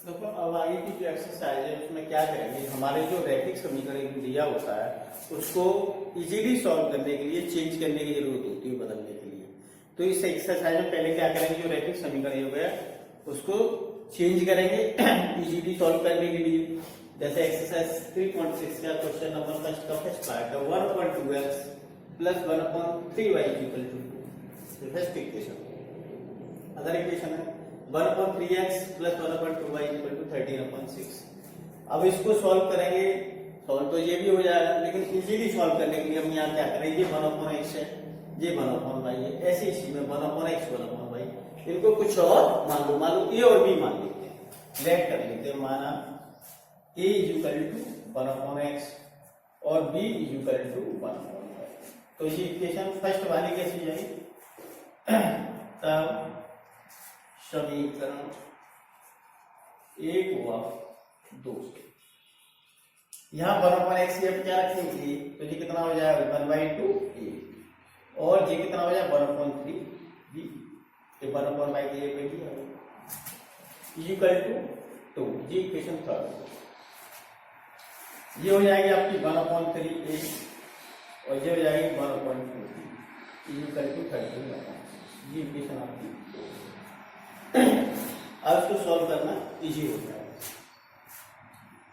देखो अब आगे की जो एक्सरसाइज है उसमें क्या करेंगे, हमारे जो रैखिक समीकरण दिया होता है उसको इजीली सॉल्व करने के लिए चेंज करने की जरूरत होती है, बदलने के लिए। तो इस एक्सरसाइज में पहले क्या करेंगे, जो रैखिक समीकरण हो गया उसको चेंज करेंगे इजीली सॉल्व करने के लिए। जैसे एक्सरसाइज 3.6 का क्वेश्चन नंबर फर्स्ट का फर्स्ट पार्ट है 1/2x plus 1/3y equal to first equation. Other equation है 1/3x plus 1/2y equal to 13/6। अब इसको सॉल्व करेंगे, सॉल्व तो ये भी हो जाएगा, लेकिन इजीली सॉल्व करने के लिए हम यहाँ क्या करेंगे, 1/x है, ये 1/y है, ऐसे इसी में 1/x 1/y, इनको कुछ और मान लो ए और बी मान लेते हैं, लेट कर लेते हैं। माना a इक्वल टू 1/x और b इक्वल टू 1/y। तो ये इक्वेशन फर्स्ट वाली कैसी जाएगी, तब समीकरण 1 व 2 से यहाँ 1/x ये क्या रखेंगे, तो ये कितना हो जाएगा 1/2 a और ये कितना हो जाएगा 1/3 b, ये 1/y के ये भी है इक्वल टू 2। ये इक्वेशन थर्ड, ये हो जाएगी आपकी 1/3 a और ये हो जाएगी 1/2 b इक्वल टू 13। ये इक्वेशन आपकी अब इसको सॉल्व करना इजी हो जाएगा।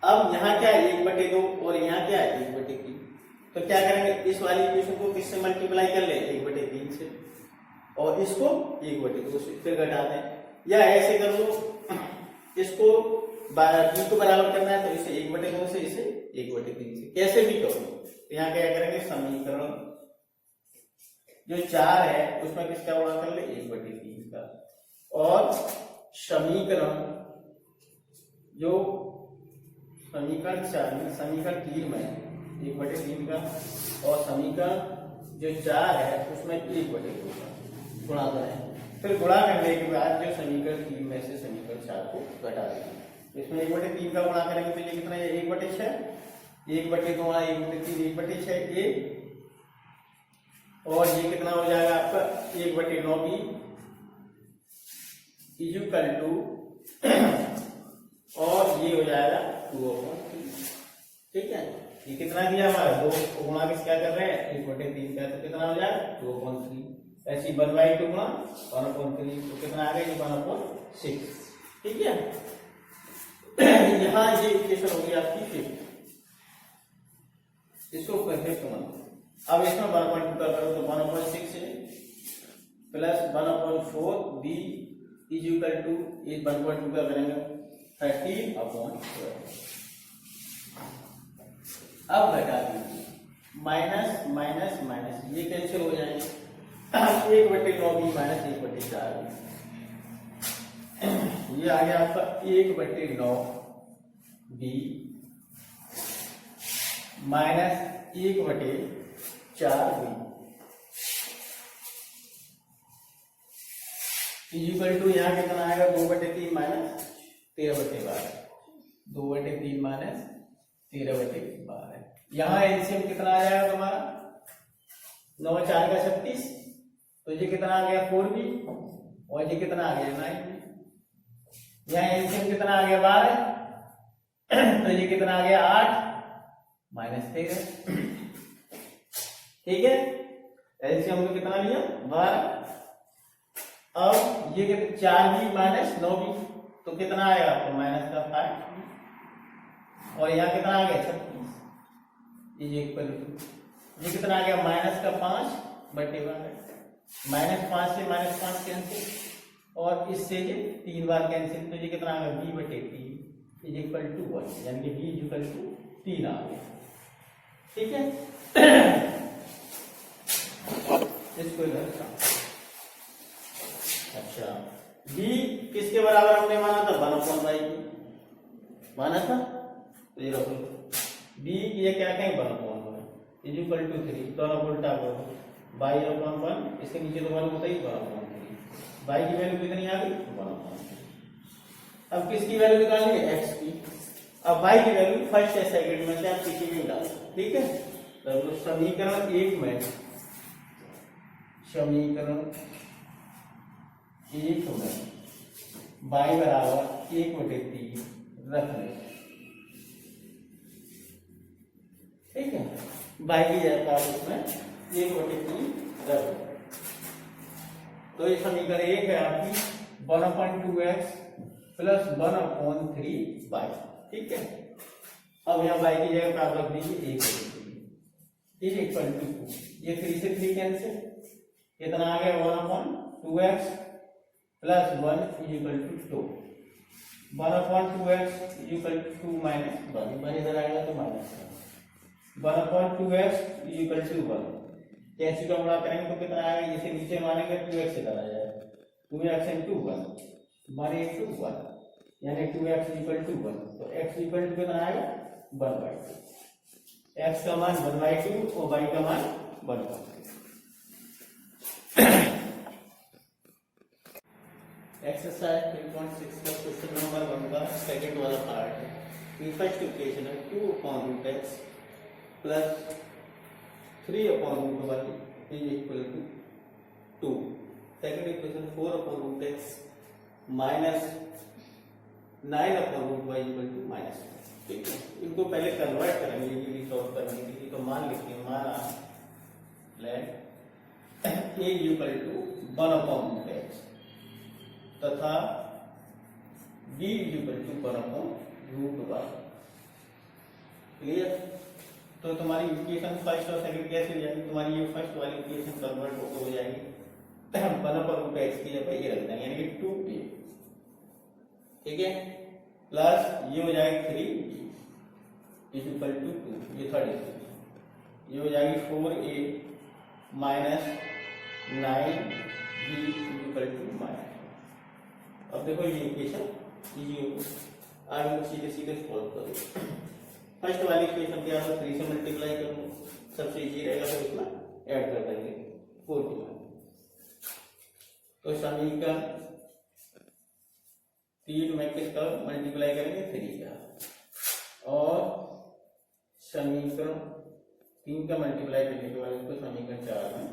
अब यहाँ क्या है 1/2 और यहाँ क्या है 1/3, तो क्या करेंगे, इस वाली इक्वेशन को किससे मल्टीप्लाई कर ले 1/3 से और इसको 1/2 से, फिर घटा दें, या ऐसे कर लो, इसको b को बराबर करना है तो इसे 1/2 से, इसे 1/3 से, कैसे भी करो। यहाँ क्या करेंगे, समीकरण जो 4 है उसमें किसका गुणा कर ले 1/3 का, और समीकरण जो समीकरण 4 में समीकरण 3 में 1/3 का, और समीकरण जो 4 है उसमें 1/2 का गुणा करें। फिर गुणा करने के बाद जो समीकरण 3 में से समीकरण 4 को घटा देंगे। इसमें 1/3 का गुणा करेंगे तो ये कितना है 1/6, 1/2 1/3 1/6 a, और ये कितना हो जाएगा आपका 1/9 b इक्वल टू, और ये हो जाएगा 2/3। ठीक है, ये कितना दिया हमारा 2 गुणा क्या कर रहे हैं 1/3 का, तो कितना हो जाएगा 2/3। ऐसी 1/2 गुणा 1/3 तो कितना आ गया, ये 1/6। ठीक है, यहाँ ये इक्वेशन होगी आपकी 5, इसको परफेक्ट मानो। अब इसमें 1/2 का करो तो 1/6 है plus 1/4 b is equal to, इस 1/2 का करेंगे 13/12। अब घटा दीजिए, माइनस माइनस माइनस ये कैंसिल हो जाएंगे, 1/9 b माइनस 1/4 ये आ गया आपका 1/9 b minus 1/4 b equal to, यहाँ कितना आएगा 2/3 माइनस 13/12, 2/3 माइनस 13/12। यहाँ एलसीएम कितना आ जाएगा तुम्हारा 9 4 का 36, तो ये कितना आ गया 4b, और ये कितना आ गया 9b। यहाँ एलसीएम कितना आ गया 12, तो ये कितना आ गया 8 माइनस 13। ठीक है, एलसीएम में कितना लिया 12। अब ये 4b माइनस 9b तो कितना आएगा आपको माइनस का 5, और यहाँ कितना आ गया 36, ये कितना आ गया माइनस का 5/12, -5 से -5 कैंसिल, और इससे ये 3 बार कैंसिल, तो ये कितना आ गया b/3 इज इक्वल टू 1, यानी कि b इक्वल टू 3 आ गया। ठीक है, इसको इधर अच्छा, b किसके बराबर हमने माना था 1/y माना था, तो ये रखो b ये क्या कहें 1/1 इज इक्वल टू 3, तो अब उल्टा करो y/1, इसके नीचे तो 1 होता ही 1/3, y की वैल्यू कितनी आ गई 1/3। अब किसकी वैल्यू निकालेंगे x की, अब y की वैल्यू फर्स्ट या सेकंड में से आप किसी भी डालो। ठीक है, तो समीकरण 1 में बाई बराबर 1/3 रख लें, ठीक है। बाई की जगह आप उसमें 1/3 रख लें। तो ये समीकरण 1 है आपकी 1/2x प्लस 1/3 बाई, ठीक है। अब यहाँ बाई की जगह पे आप रख दीजिए 1/3 इज इक्वल टू 2, ये 3 से 3 कैंसिल, कितना आ गया 1/2x plus 1 is equal to 2, 1/2x is equal to 2 minus 1 इधर आएगा तो minus 1/2x is equal to 1, कैसे का गुणा करेंगे तो कितना आएगा, इसे नीचे मानेंगे 2x इधर आ जाएगा, 2x into 1 1 into 1 यानी 2x इक्वल टू 1, तो x इक्वल टू कितना आएगा 1/2, x का मान 1/2 और y का मान 1/2। एक्सरसाइज 3.6 का क्वेश्चन नंबर 1 का सेकंड वाला पार्ट है। की फर्स्ट इक्वेशन है 2/√x plus 3/√y is equal to 2, second equation 4/√x minus 9/√y equal to minus, ठीक है। इनको पहले कन्वर्ट करेंगे इजीली सॉल्व करने के लिए, तो मान लिखते हैं, माना लेट a इक्वल टू 1/√x तथा b equal to 1/√y, clear. तो तुम्हारी इक्वेशन फर्स्ट और सेकंड कैसे हो जाएगी, तुम्हारी ये फर्स्ट वाली इक्वेशन कन्वर्ट हो जाएगी 1/√x की जगह ये रख देंगे यानी कि 2a, ठीक है, प्लस ये हो जाएगी 3 इज इक्वल टू 2, ये थर्ड इक्वेशन, ये हो जाएगी 4a minus 9b equal to minus. अब देखो ये इक्वेशन इजी होगी, आगे सीधे सीधे सॉल्व करो। फर्स्ट वाली इक्वेशन क्या होगा, 3 से मल्टीप्लाई करो, सबसे इजी रहेगा, फिर उसमें ऐड कर देंगे 4 के बाद। तो समीकरण 3 में किसका मल्टीप्लाई करेंगे 3 का, और समीकरण 3 का मल्टीप्लाई करने के बाद उसको समीकरण 4 में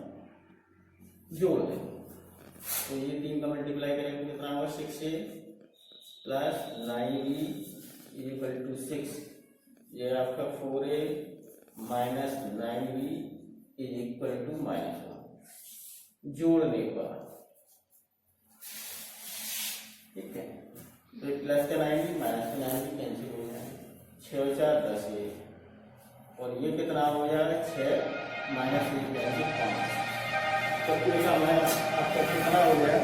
जोड़ देंगे। तो ये 3 का मल्टीप्लाई करेंगे कितना होगा 6a plus 9b is equal to 6, ये आपका 4a minus 9b is equal to -1 जोड़ने के बाद, ठीक है। तो प्लस का 9b माइनस का 9b कैंसिल हो जाएगा, 6 और 4 10 ये, और ये कितना हो जाएगा 6 माइनस 1 यानी 5, तो इसका आपका कितना हो गया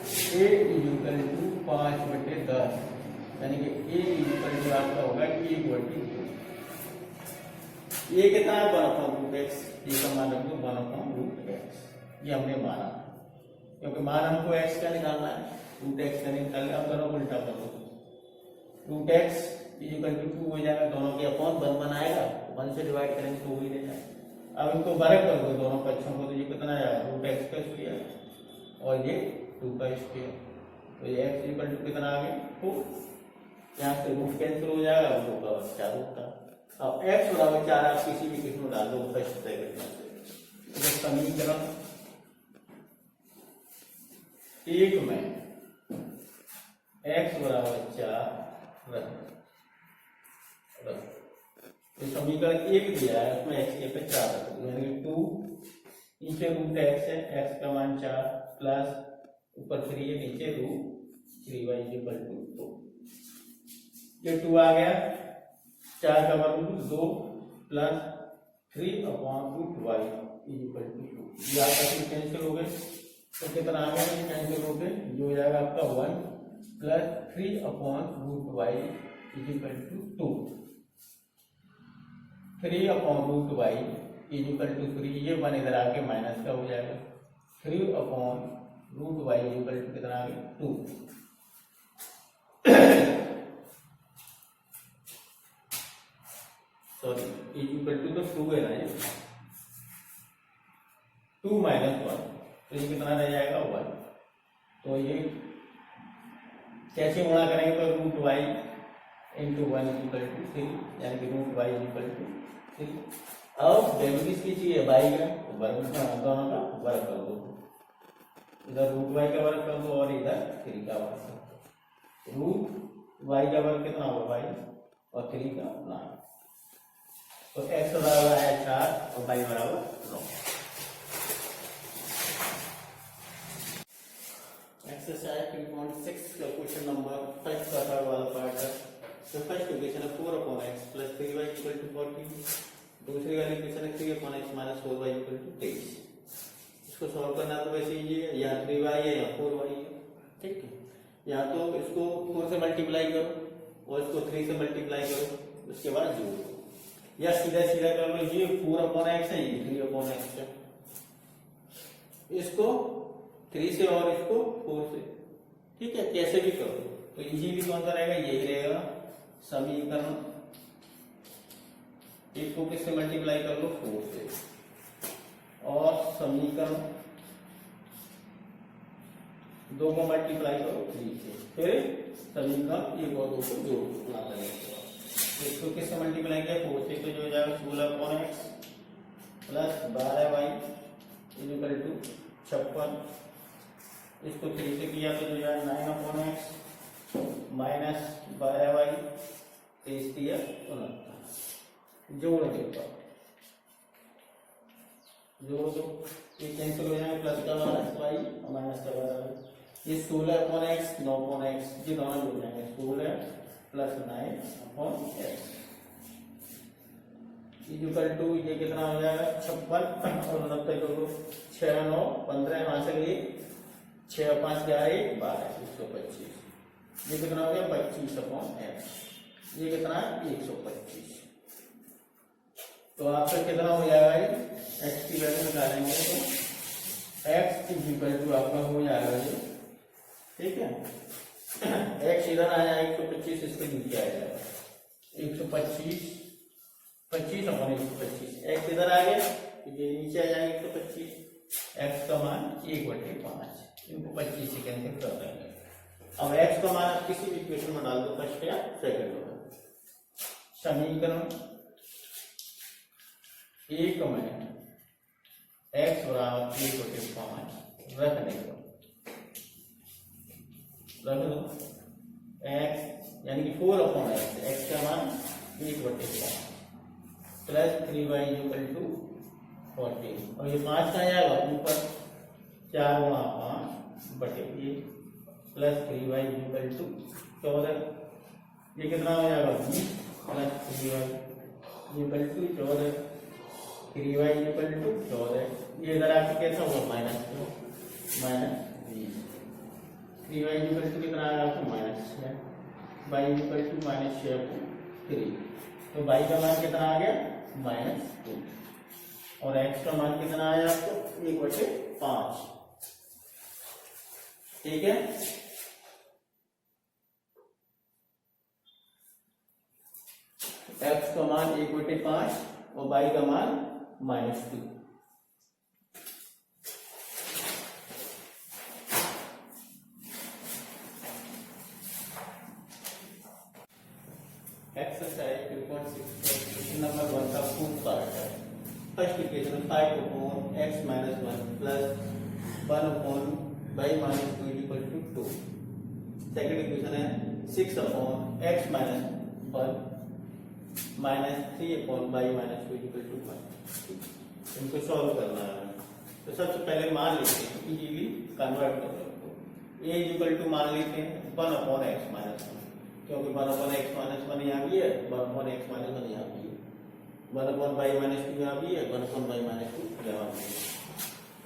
a इज इक्वल टू 5/10 यानी कि a इज इक्वल टू आपका होगा 1/2, ये कितना है 1/√x, ये का मान रखो 1/√x, ये हमने माना क्योंकि मान हमको x का निकालना है, √x का निकालना। अब दोनों उल्टा कर दो, √x इज इक्वल टू 2 हो जाएगा, दोनों के अपॉन 1 बनाएगा, 1 से डिवाइड करेंगे तो वही रहेगा। अब इनको वर्ग कर दो दोनों पक्षों को, तो ये कितना आएगा √x का स्क्वायर और ये 2 का स्क्वायर, तो ये x इक्वल टू कितना आ गया 4, यहाँ से रूट कैंसिल हो जाएगा, 2 का 4 होता। अब x बराबर 4 आप किसी भी किस्म में डाल दो फर्स्ट सेकंड में, तो समीकरण 1 में x बराबर 4 रख, तो समीकरण 1 दिया है उसमें x के पे 4 रख दो, यानी 2 नीचे √x है, x का मान 4 प्लस ऊपर 3 है, नीचे √3y इक्वल टू 2, ये 2 आ गया, 4 का वर्ग 2 प्लस 3/√y इक्वल टू 2, ये आपका कैंसिल हो गए, तो कितना आ गया कैंसिल हो गए, ये हो जाएगा आपका 1 plus 3/√y equal to 2, 3/√y equal to 3, ये 1 इधर आके माइनस का हो जाएगा, 3/√y इक्वल टू कितना आ गया 2, सॉरी इक्वल टू तो 2 है ना, ये 2 माइनस 1, तो ये कितना रह जाएगा 1, तो ये कैसे गुणा करेंगे, तो √y इंटू 1 इक्वल टू 3 यानी कि √y इक्वल टू 3। अब वैल्यू किसकी चाहिए y का, वर्ग दोनों का वर्ग कर दो, इधर √y का वर्ग कर दो और इधर 3 का वर्ग कर दो, रूट वाई का वर्ग कितना होगा वाई और 3 का 9। तो x बराबर है 4 और y बराबर 9। एक्सरसाइज 3.6 का क्वेश्चन नंबर फर्स्ट का थर्ड वाला पार्ट है। तो फर्स्ट इक्वेशन है 4/x plus 3y equal to 40। दूसरी वाली इक्वेशन है 3/x minus 4y equal to 23। इसको सॉल्व करना तो वैसे ही है, या 3y है या 4y है, ठीक है। या तो इसको 4 से मल्टीप्लाई करो और इसको 3 से मल्टीप्लाई करो, उसके बाद जोड़ो, या सीधा सीधा कर लो, ये 4/x है ये 3/x है, इसको 3 से और इसको 4 से, ठीक है, कैसे भी करो। तो इजीली कौन सा रहेगा, यही रहेगा समीकरण। एक को किससे मल्टीप्लाई कर लो 4 से, और समीकरण 2 को मल्टीप्लाई करो 3 से, फिर समीकरण 1 और 2 को जोड़ना पड़ेगा। इसको किससे मल्टीप्लाई किया 4 से, तो जो हो जाएगा 16/x plus 12y equal to 56। इसको 3 से किया तो जो जाएगा 9/x माइनस 12y 23 दिया 69। जोड़ देता जोड़ दो, ये कैंसिल हो जाएगा, प्लस का y और माइनस का 12y। ये 16/x 9/x ये दोनों जुड़ जाएंगे, 16 प्लस 9/x इक्वल टू ये कितना हो जाएगा 56 और 69 को 6 9 15 वहां से लिए 6 5 11 12 125। ये कितना हो गया 25/x, ये कितना है 125। तो आपका कितना हो जाएगा, x की वैल्यू निकालेंगे तो x इक्वल टू आपका हो जाएगा ये, ठीक है। x इधर आया 125, इसके नीचे आ जाएगा 125 25/125। x इधर आ गया, ये नीचे आ जाएगा 125। x का मान 1/5, इनको 25 से कैंसिल कर देंगे। अब x का मान आप किसी भी इक्वेशन में डाल दो, फर्स्ट या सेकंड में। समीकरण 1 में x बराबर 1/5 रखने को रख दो, x यानी कि 4/x, x का मान 1/5 प्लस 3y इक्वल टू 14। और ये 5 का आएगा ऊपर 4 गुणा 5 बटे ये प्लस 3y इक्वल टू 14। ये कितना हो जाएगा 20 plus 3y equal to 14, 3y equal to 14। ये इधर आके कैसा होगा माइनस 20, 3y इक्वल टू कितना आएगा आपको -6, y इक्वल टू -6/3। तो y का मान कितना आ गया -2 और x का मान कितना आया आपको 1/5, ठीक है। x का मान 1/5 और y का मान -2। एक्सरसाइज 2.6 क्वेश्चन नंबर 1 का फुल पार्ट है। First equation 5/x minus 1 plus 1/y minus 2 equal to 2। Second equation है 6/x minus 1 minus 3/y minus 2 equal to 1। इनको सॉल्व करना है। तो सबसे पहले मान लेते हैं, इजीली कन्वर्ट कर लो। a इक्वल टू मान लेते हैं 1/x माइनस 1, क्योंकि 1/x माइनस 1 यहाँ भी है, 1/x माइनस 1 यहाँ भी है, 1/y माइनस 2 यहाँ भी है, 1/y माइनस 2 यहाँ भी है।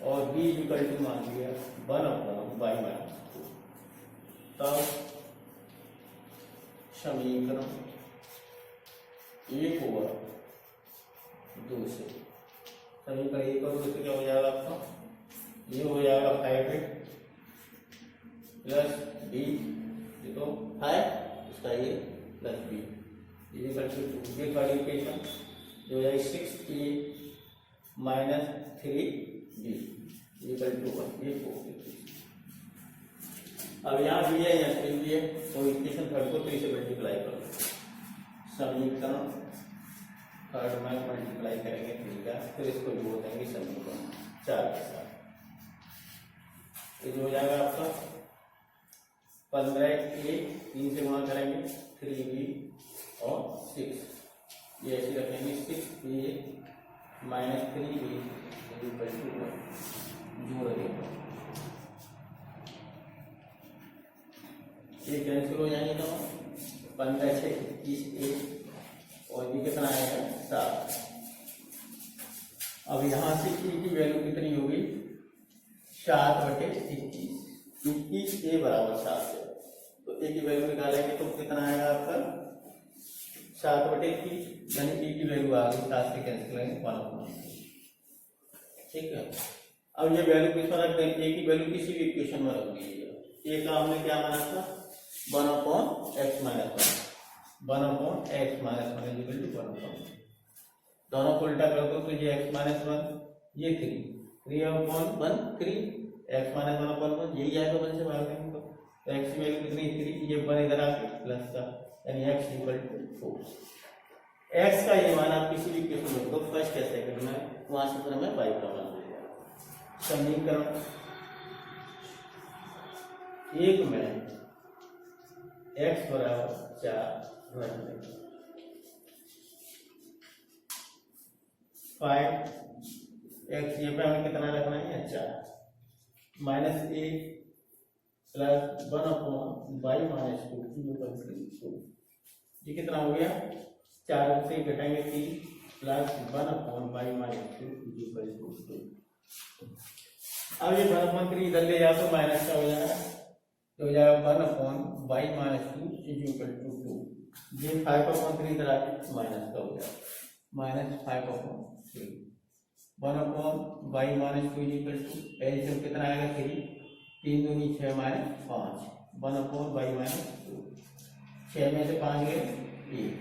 और b इक्वल टू मान लिया 1/y माइनस 2। तब समीकरण 1 होगा 2 से, समीकरण 1 और 2 से क्या हो जाएगा आपका, ये हो जाएगा 5 प्लस b, ये तो 5 इसका ये प्लस b इक्वल टू 2। ये वाली इक्वेशन जो है 6a minus 3b equal to 1। ये 4। अब यहाँ भी है यहाँ 3 भी है, तो इक्वेशन थर्ड को 3 से मल्टीप्लाई कर लो। समीकरण थर्ड में मल्टीप्लाई करेंगे 3 का, फिर इसको जोड़ देंगे समीकरण 4 के साथ। ये जो हो जाएगा आपका 15a 3 से गुणा करेंगे 3b और 6 ये ऐसे रखेंगे 6a minus 3b equal to 1 जोड़ देंगे ये कैंसिल हो जाएंगे तो 15 से 21 और ये कितना आएगा 7। अब यहाँ से e की वैल्यू कितनी होगी 7/21 क्योंकि a बराबर 7 है तो a की वैल्यू निकालेंगे तो कितना आएगा आपका 7/21 यानी e की वैल्यू आ गई 7 से कैंसिल करेंगे 1/3। ठीक है अब ये वैल्यू किस पर रख देंगे a की वैल्यू किसी भी इक्वेशन में रख दीजिएगा। a का हमने क्या माना था 1/x minus 1 1/x minus 1 equal to 1/। दोनों को उल्टा कर दो तो ये x माइनस 1 ये 3/1 3 x माइनस 1/1 यही आएगा 1 से भाग देंगे तो x की वैल्यू कितनी 3 ये 1 इधर आके प्लस का यानी x इक्वल टू 4। x का ये मान आप किसी भी इक्वेशन में तो फर्स्ट या सेकंड में वहां से फिर हमें y का मान मिलेगा। समीकरण 1 में x बराबर 4 रख देंगे 5x ये पे हमें कितना रखना है 4 minus a plus 1/y minus 2 ये कितना हो गया 4 से घटाएंगे 3 प्लस 1/y माइनस 2 अब ये 1/3 इधर ले जाओ तो माइनस का हो जाएगा तो हो जाएगा 1/y माइनस 2 ये 5/3 इधर आके माइनस का हो जाएगा minus 5/3 1/y minus 2 equal to LCM कितना आएगा 3 3 दूनी 6 माइनस 5 1/y माइनस 2 6 में से 5 गए 1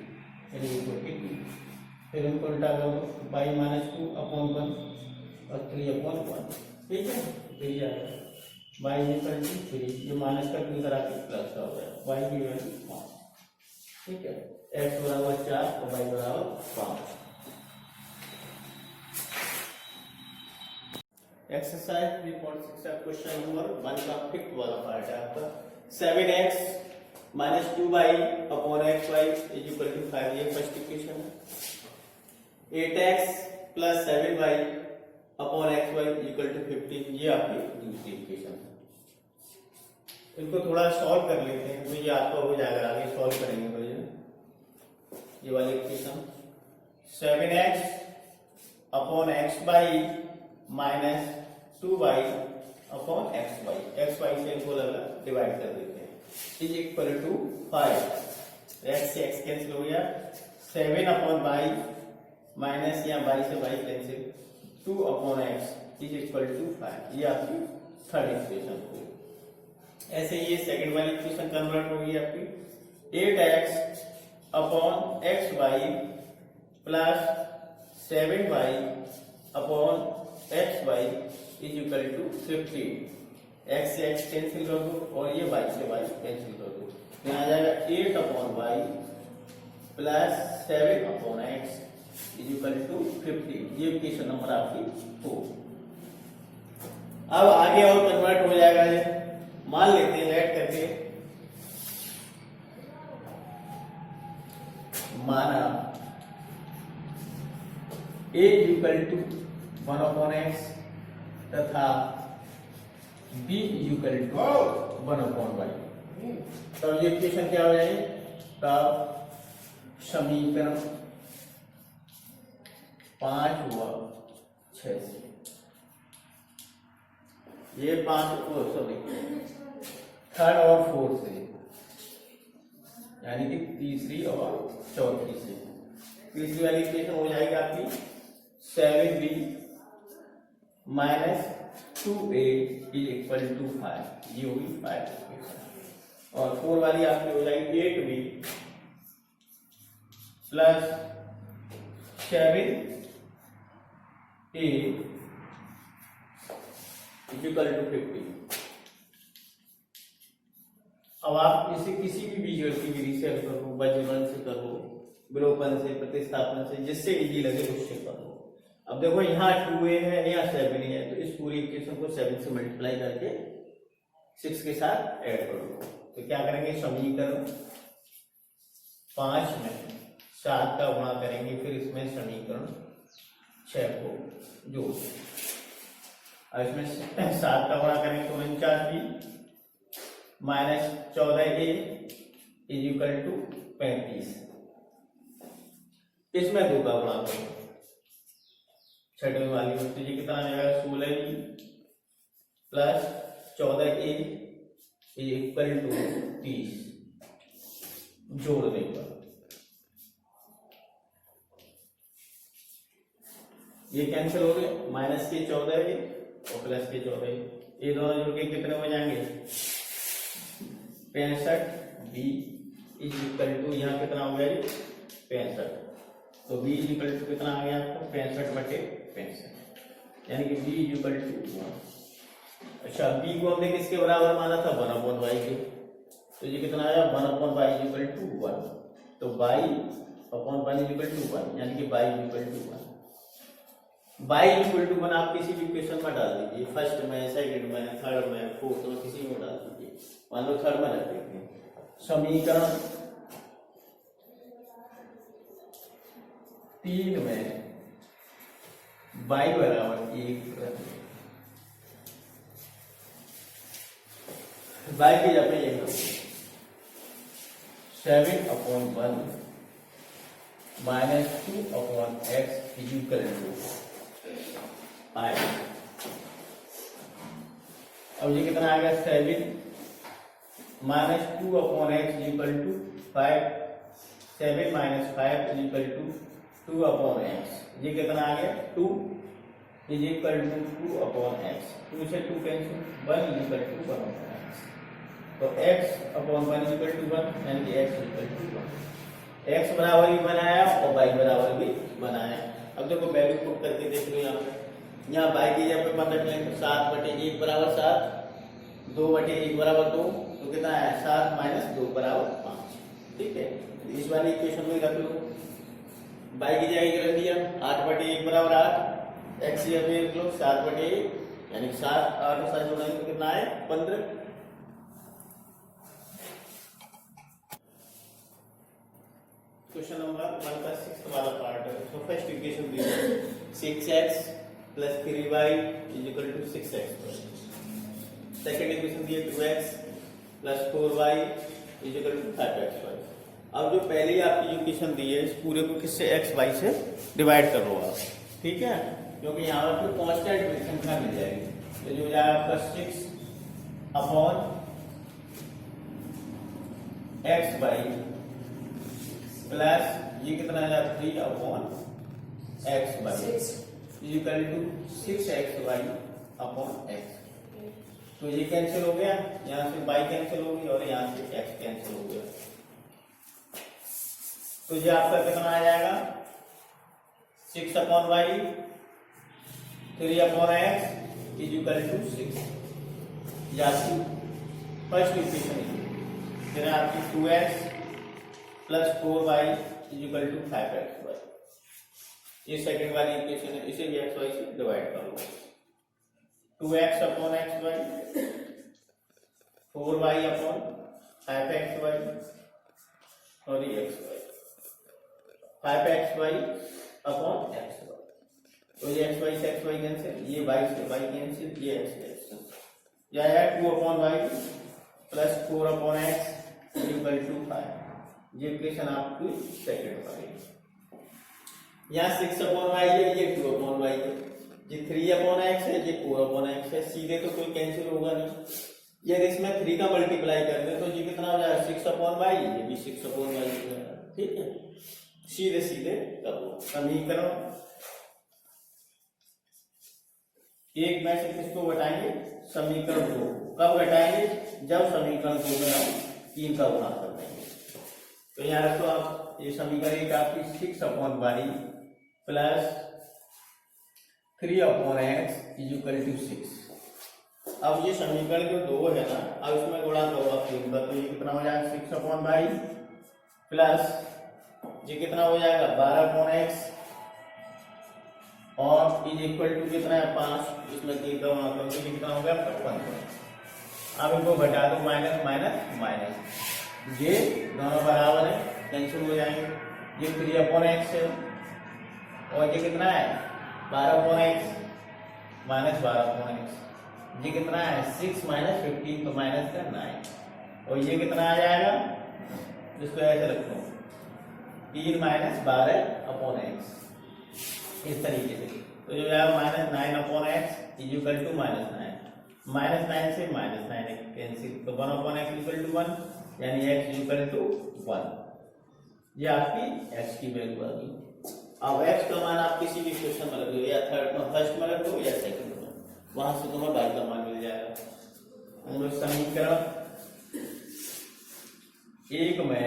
फिर इनको उल्टा करो y माइनस 2/1 और 3/1 ठीक है तो ये आएगा y इक्वल टू 3 ये माइनस का 2 करा के प्लस का हो गया y की वैल्यू 5 ठीक है x बराबर 4 और y बराबर 5। एक्सरसाइज 3.6 का क्वेश्चन नंबर 1 का फिफ्थ वाला पार्ट है आपका 7x minus 2y upon xy is equal to 5 ये फर्स्ट इक्वेशन है। 8x plus 7y upon xy equal to 15 ये आपकी दूसरी इक्वेशन है। इनको थोड़ा सॉल्व कर लेते हैं तो ये आपका हो जाएगा आगे सॉल्व करेंगे तो ये वाली equation 7x upon xy minus 2y upon xy से इनको अलग डिवाइड कर देते हैं इज इक्वल टू 5 x से x कैंसिल हो गया 7 अपॉन y माइनस या y से y cancel 2 upon x is equal to 5 ये आपकी थर्ड इक्वेशन हो। ऐसे ये सेकंड वाली इक्वेशन कन्वर्ट होगी आपकी 8x upon xy plus 7y upon xy is equal to 15 x से x कैंसिल कर दो और ये y से y कैंसिल कर दो यहाँ आ जाएगा 8/y plus 7/x is equal to 15 ये इक्वेशन नंबर आपकी 4। अब आगे और कन्वर्ट हो जाएगा ये मान लेते हैं ऐड करके माना a इक्वल टू 1/x तथा b इक्वल टू 1/y तब ये इक्वेशन क्या हो जाएगी तब समीकरण 5 व 6 से ये 5 सॉरी थर्ड और फोर्थ से यानी कि तीसरी और चौथी से तीसरी वाली इक्वेशन हो जाएगी आपकी 7b minus 2a is equal to 5 ये होगी 5 इक्वेशन और 4 वाली आपकी हो जाएगी 8b plus 7a is equal to 50। अब आप इसे किसी भी बीजगणित की विधि से करो वज्रगण से करो विलोपन से प्रतिस्थापन से जिससे इजी लगे उससे करो। अब देखो यहाँ 2a है यहाँ 7a है तो इस पूरी इक्वेशन को 7 से मल्टीप्लाई करके 6 के साथ ऐड कर दो तो क्या करेंगे, समीकरण 5 में 7 का गुणा करेंगे, फिर इसमें समीकरण 6 को जोड़ देंगे। और इसमें 7 का गुणा करेंगे तो 49b minus 14a is equal to 35। इसमें 2 का गुणा करेंगे छठवीं वाली में, तो ये कितना आ जाएगा, 16b plus 14a is equal to 30। जोड़ देगा, ये कैंसिल हो गए, माइनस के 14a और प्लस के 14a, ये दोनों जोड़ के कितने हो जाएंगे, 65b इज इक्वल टू, यहाँ कितना हो गया, 65, तो b इज इक्वल टू कितना आ गया आपको, 65/65, यानी कि b इज इक्वल टू 1। अच्छा, b को हमने किसके बराबर माना था, 1/y के, तो ये कितना आया, 1/y इज इक्वल टू 1, तो y/1 इज इक्वल टू 1, यानी कि y is equal to 1। y equal to 1 आप किसी भी इक्वेशन में डाल दीजिए, फर्स्ट में, सेकंड में, थर्ड में, फोर्थ में, किसी में डाल दीजिए। मान लो थर्ड में रख देते हैं, समीकरण 3 में y बराबर 1 y की जगह ये 7/1 minus 2/x is equal to 5। अब ये कितना आ गया, 7 minus 2/x is equal to 5, 7 minus 5 is equal to 2/x, ये कितना आ गया, 2 इज इक्वल टू 2/x, 2 से 2 cancel, 1 is equal to 1/x, तो x/1 इज इक्वल टू 1, यानी कि x इक्वल टू 1। x बराबर भी बनाया और y बराबर भी बनाया। अब देखो वैल्यू पुट करके देख लो, यहाँ y की जगह पे मतलब लेंगे 7/1 बराबर 7, 2/1 बराबर 2, तो कितना है, 7 माइनस 2 बराबर 5। ठीक है, इस वाली इक्वेशन में रख लो, y की जगह रख दिया 8/1 बराबर 8, x की जगह रख लो 7/1, यानी 7 8 साथ जोड़ेंगे तो कितना है, 15। क्वेश्चन नंबर 1 का 6 वाला पार्ट है। तो फर्स्ट इक्वेशन दी है 6x plus 3y is equal to 6x। Second equation दी है 2x plus 4y is equal to 5xy। अब जो पहले आपकी इक्वेशन दी है, इस पूरे को किससे, x y से डिवाइड कर लो आप, ठीक है, क्योंकि यहाँ पर कांस्टेंट संख्या मिल जाएगी, तो जो हो जाएगा आपका 6/xy प्लस ये कितना है, 3/xy इक्वल टू 6xy/x। तो ये कैंसिल हो गया, यहाँ से y कैंसिल हो गई और यहाँ से x कैंसिल हो गया, तो ये आपका कितना आ जाएगा, 6/y 3/x is equal to 6। यानी फर्स्ट इक्वेशन फिर आपकी 2x plus 4y is equal to 5xy। ये सेकंड वाली इक्वेशन है, इसे भी xy से डिवाइड कर लो, 2x/xy 4y/5xy और ये xy 5xy/xy। तो ये xy से xy कैंसिल, ये y से y कैंसिल, ये x कैंसिल, यह है 2/y plus 4/x equal to 5। ये इक्वेशन आपकी सेकंड वाली। यहाँ 6/y है, ये 2/y है, ये 3/x है, ये 4/x है, सीधे तो कोई कैंसिल होगा नहीं। यदि इसमें 3 का मल्टीप्लाई कर दे तो ये कितना हो जाएगा, 6/y, ये भी 6/y हो जाएगा। ठीक है, सीधे सीधे कर लो समीकरण 1 में से किसको घटाएंगे, समीकरण 2। कब घटाएंगे, जब समीकरण 2 में हम 3 का गुणा कर देंगे। तो यहाँ रखो आप, ये समीकरण 1 आपकी 6/y plus 3/x is equal to 6। अब ये समीकरण जो 2 है ना, अब इसमें गुणा करो आप 3 का, तो ये कितना हो जाएगा, 6/y प्लस ये कितना हो जाएगा, 12/x और इज इक्वल टू कितना है, 5। इसमें 3 का गुणा करो तो ये कितना हो गया, 55। अब इनको घटा दो, माइनस माइनस माइनस, ये दोनों बराबर है, कैंसिल हो जाएंगे। ये 3/x है और ये कितना है 12/x माइनस 12/x, ये कितना है 6 माइनस 15 तो माइनस का 9, और ये कितना आ जाएगा, इसको ऐसे रखो 3 माइनस 12/x, इस तरीके से। तो जो है minus 9/x is equal to minus 9, minus 9 से माइनस 9 कैंसिल, तो 1/x इक्वल टू 1, यानी x इक्वल टू 1। ये आपकी x की वैल्यू आ गई। अब x का मान आप किसी भी क्वेश्चन में रख दो, या थर्ड में, फर्स्ट में रख दो या सेकंड में, वहां से तुम्हें y का मान मिल जाएगा। हम लोग समीकरण 1 में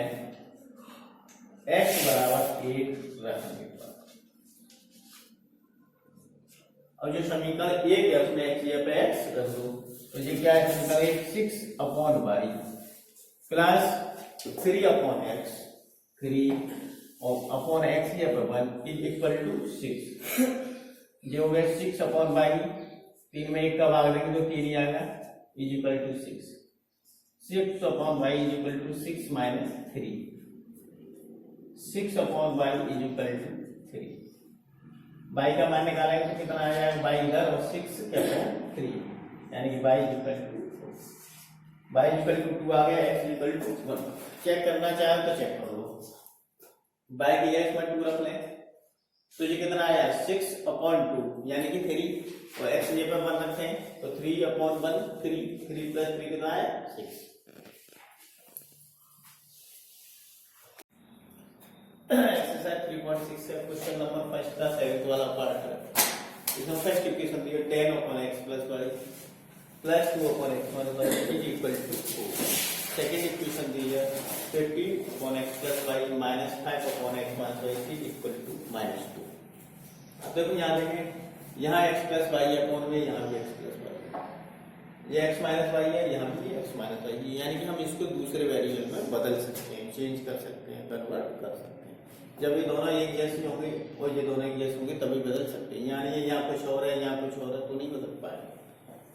x बराबर 1 रखेंगे, और जो समीकरण 1 है उसमें x या पे x रख दो, तो ये क्या है समीकरण 1 6/y प्लस 3/x, 3 और अपॉन x या पर 1 इज इक्वल टू 6, ये हो गया 6/y, 3 में 1 का भाग देंगे तो 3 ही आएगा, is equal to 6, 6/y is equal to 6 minus 3, 6/y is equal to 3। y का मान निकालेंगे तो कितना आ जाएगा, y इधर और 6 क्या है 3, यानी कि y इक्वल टू 2 आ गया, x इक्वल टू 1। चेक करना चाहे तो चेक कर लो, y की x में 2 रख लें तो ये कितना आया 6/2 यानी कि 3, और x ये पर 1 रखते हैं तो 3/1, 3 प्लस 3 कितना है 6। एक्सरसाइज 3.6 है, क्वेश्चन नंबर फर्स्ट का सेकंड वाला पार्ट है। इसमें फर्स्ट इक्वेशन दी है 10/x plus y plus 2/x minus y is equal to 4। Second equation दी है 15/x plus y minus 5/x minus y is equal to -2। अब देखो यहाँ देखें, यहाँ x प्लस y है अपॉन में, यहाँ भी x प्लस y है, ये x माइनस y है, यहाँ भी x माइनस y है, यानी कि हम इसको दूसरे वेरिएबल में बदल सकते हैं, चेंज कर सकते हैं, कन्वर्ट कर सकते हैं। जब ये दोनों एक जैसे होंगे और ये दोनों एक जैसे होंगे तभी बदल सकते हैं, यानी ये यहाँ कुछ और है यहाँ कुछ और है तो नहीं बदल पाएंगे।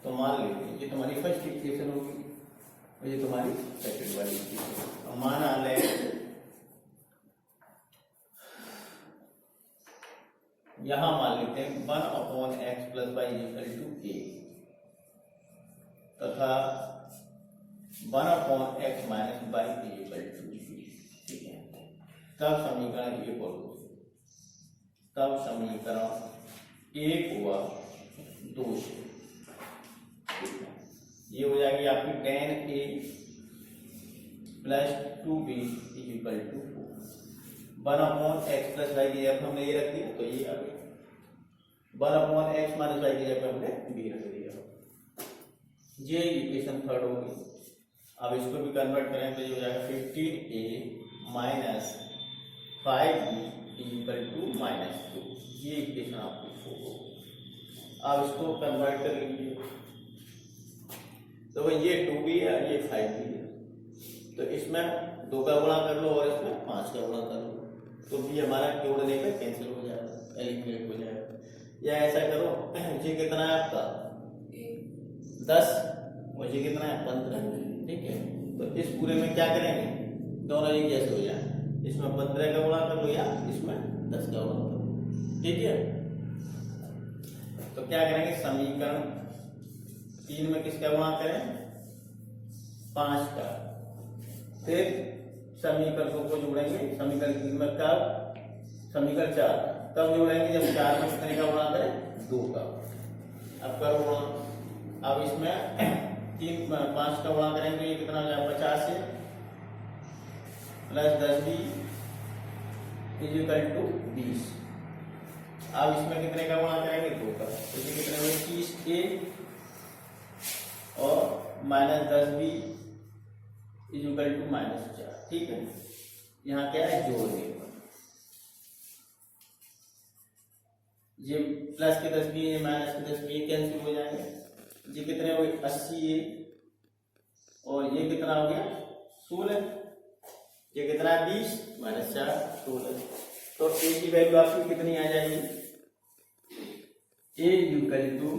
तो मान लीजिए ये तुम्हारी फर्स्ट इक्वेशन होगी और ये तुम्हारी सेकंड वाली इक्वेशन। माना ले यहां मान लेते हैं 1/x plus y equal to a तथा 1/x minus y equal to b, ठीक है। तब समीकरण 1 और 2, तब समीकरण 1 हुआ 2 से, ठीक है। ये हो जाएगी आपकी 10a plus 2b equal to 4। 1/x plus y की जगह हमने ये रख दिया तो ये आ गया, 1/x माइनस y की जगह हमने b रख दिया, ये इक्वेशन थर्ड होगी। अब इसको भी कन्वर्ट करें तो ये हो जाएगा 15a minus 5b equal to -2, ये इक्वेशन आपकी 4 होगी। अब इसको कन्वर्ट कर लीजिए तो ये 2b है ये 5b है, तो इसमें 2 का गुणा कर लो और इसमें 5 का गुणा कर लो, तो भी हमारा जोड़ने पे कैंसिल हो जाएगा, एलिमिनेट हो जाएगा। या ऐसा करो, ये कितना है आपका 10 और ये कितना है 15, ठीक है। तो इस पूरे में क्या करेंगे, दोनों एक जैसे हो जाए, इसमें 15 का गुणा कर लो या इसमें 10 का गुणा कर लो, ठीक है। तो क्या करेंगे, समीकरण 3 में किसका गुणा करें 5 का, फिर समीकरण को जोड़ेंगे, समीकरण 3 में कब, समीकरण 4 तब जोड़ेंगे जब 4 में कितने का गुणा करें 2 का। अब करो गुणा, अब इसमें 5 का गुणा करेंगे तो ये कितना हो जाएगा 50 है plus 10b is equal to 20। अब इसमें कितने का गुणा करेंगे 2 का, तो ये कितने हुए 30a और minus 10b is equal to -4, ठीक है। यहाँ क्या है जोड़ने पर, ये प्लस के 10b ये माइनस के 10b कैंसिल हो जाएंगे, ये कितने हो गए 80a और ये कितना हो गया 16, ये कितना है 20 माइनस 4 16, तो a की वैल्यू आपकी कितनी आ जाएगी, a इक्वल टू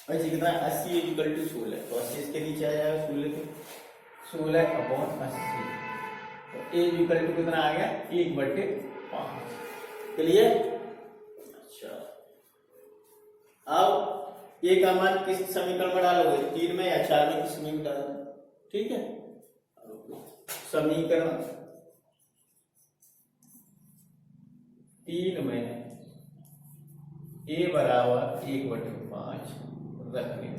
और ये कितना 80 इक्वल टू 16, तो 80 इसके नीचे आ जाएगा 16 के 16/80, तो ए इक्वल टू कितना आ गया 1/5। क्लियर। अच्छा अब ए का मान किस समीकरण में डालोगे, 3 में या 4 में, किस में डालो, ठीक है। समीकरण 3 में ए बराबर 1/5 रखने,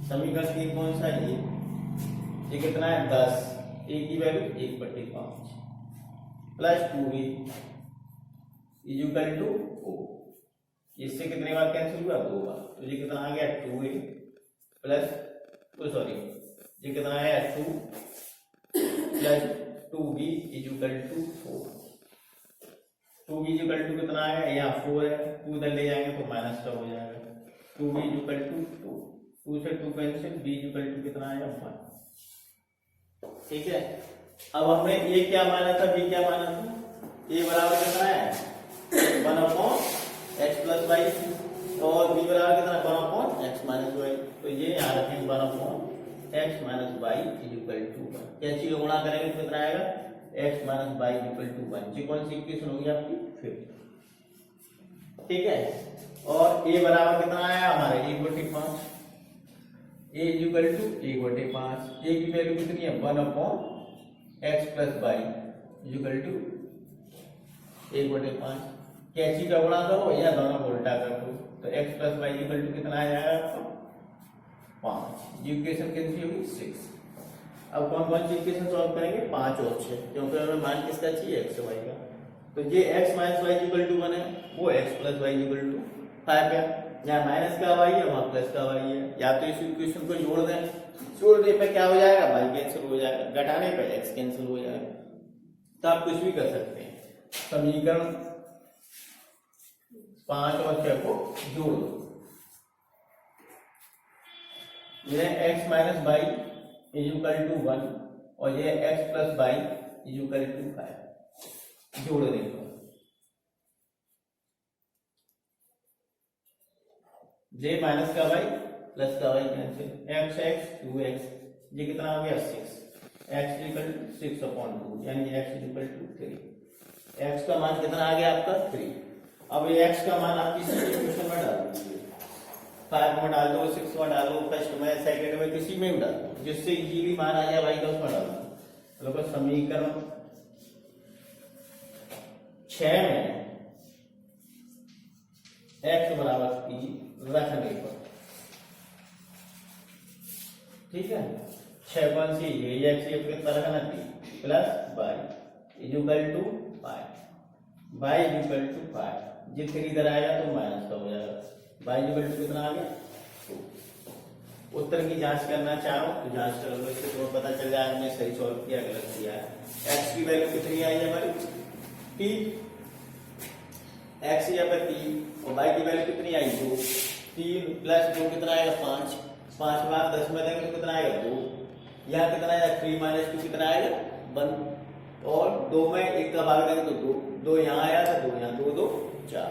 समीकरण 3 कौन सा है, ये कितना है 10, ए की value 1/5 plus 2b equal to 4, इससे कितने बार कैंसिल हुआ 2 बार, तो ये कितना आ गया 2a प्लस सॉरी ये कितना आया 2 plus 2b equal to 4, 2b equal to कितना आया, यहाँ 4 है, 2 इधर ले जाएंगे तो माइनस का हो जाएगा, 2b इक्वल टू 2 से 2 कैंसिल, b इक्वल टू कितना आया 1, ठीक है। अब हमने a क्या माना था, b क्या माना था, a बराबर कितना है 1/x प्लस वाई, और b बराबर कितना 1/x माइनस वाई, तो ये यहाँ रखेंगे 1/x minus Y equal to 1, क्या चीज गुणा करेंगे तो कितना आएगा x minus Y equal to 1, ये कौन सी इक्वेशन होगी आपकी 5, ठीक है। और a बराबर कितना आया हमारे 1/5, a इक्वल टू 1/5, a की वैल्यू कितनी है 1/x plus Y equal to 1/5, कैची का गुणा करो या दोनों को उल्टा कर दो, तो x plus Y equal to कितना आ जाएगा आपको 5, ये इक्वेशन कितनी होगी 6। अब कौन कौन सी इक्वेशन सॉल्व करेंगे 5 और 6, क्योंकि हमें मान किसका चाहिए x y का, तो ये x minus Y equal to 1 है, वो x plus Y equal to 5 है, यहाँ माइनस का y है वहाँ प्लस का y है, या तो इस इक्वेशन को जोड़ दें, जोड़ने पे क्या हो जाएगा y कैंसिल हो जाएगा, घटाने पे x कैंसिल हो जाएगा, तो आप कुछ भी कर सकते हैं। समीकरण 5 और 6 को जोड़ दो, यह x minus Y equal to 1 और ये x plus Y equal to 5, जोड़ देंगे, j माइनस का y प्लस का y कैंसिल, x 2x, ये कितना हो गया 6, x इक्वल टू 6/2 यानी x इक्वल टू 3, x का मान कितना आ गया आपका 3। अब ये x का मान आप किसी इक्वेशन में डाल दीजिए, 5 में डाल दो, 6 में डालो, फर्स्ट में सेकंड में किसी में भी डाल दो, जिससे इजीली मान आ जाए y का उसमें डाल दो। तो समीकरण 6 में x बराबर 3 रखने पर, ठीक है, 6 कौन सी ये x कितना रखना 3 plus y equal to 5, y equal to 5, ये 3 इधर आएगा तो माइनस का हो जाएगा, y इक्वल टू कितना आ गया 2। उत्तर की जांच करना चाहो तो जांच कर लो, इससे तुम्हें पता चल जाएगा हमने सही सॉल्व किया गलत किया है। x की वैल्यू कितनी आई है हमारी t, x यहाँ पर 3 और y की वैल्यू कितनी आई 2, 3 प्लस 2 कितना आएगा 5, 5 बार 10 में देंगे तो कितना आएगा 2, यहाँ कितना आएगा 3 माइनस 2 कितना आएगा 1, और 2 में 1 का भाग देंगे तो 2, 2 यहाँ आया था 2 यहाँ, 2 2 4,